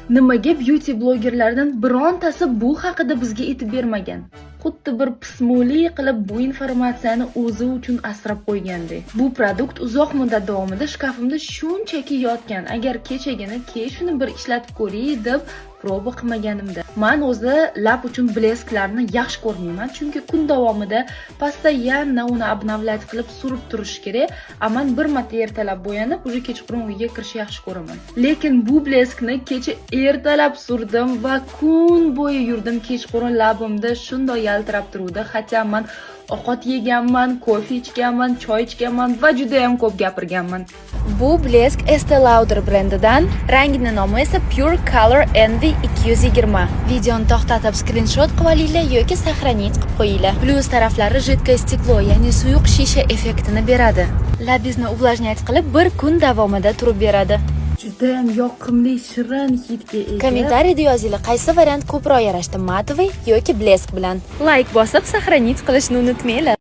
Nimaga beauty blogerlardan birontasi bu haqida bizga aytib bermagan? Xuddi bir pismuli qilib bu informatsiyani o'zi uchun asrab qo'ygandek. Bu produkt uzoq muddat davomida shkafimda shunchaki yotgan. Agar kechagina shuni bir ishlatib ko'ray deb proba qilmaganimda. Men o'zi lab uchun blesklarni yaxshi ko'rmayman, chunki kun davomida постоянно uni обновлять qilib surib turish kerak. Aman bir marta ertalab bo'yanib, uje kechqurun uyga kirish yaxshi ko'raman. Lekin bu bleskni kecha ertalab surdim va kun bo'yi yurdim. Kechqurun labimda shunday yaltirab turuvdi. Hatto men ovqat yeganman, kofe ichganman, choy ichganman va juda ham ko'p gapirganman. Bu blesk Estee Lauder brendidan, rangining nomi esa Pure Color Envy 220. Videoni to'xtatib screenshot qilib olinglar yoki сохранить qilib qo'yinglar. Plus taraflari жидкое стекло, ya'ni suyuq shisha effektini beradi. Labingizni увлажнять qilib bir kun davomida turib beradi. Juda ham yoqimli shirin hidga ega. Kommentariyada yozinglar, qaysi variant ko'proq yarashdi, matoviy yoki blesk bilan. Like bosib, сохранить qilishni unutmanglar.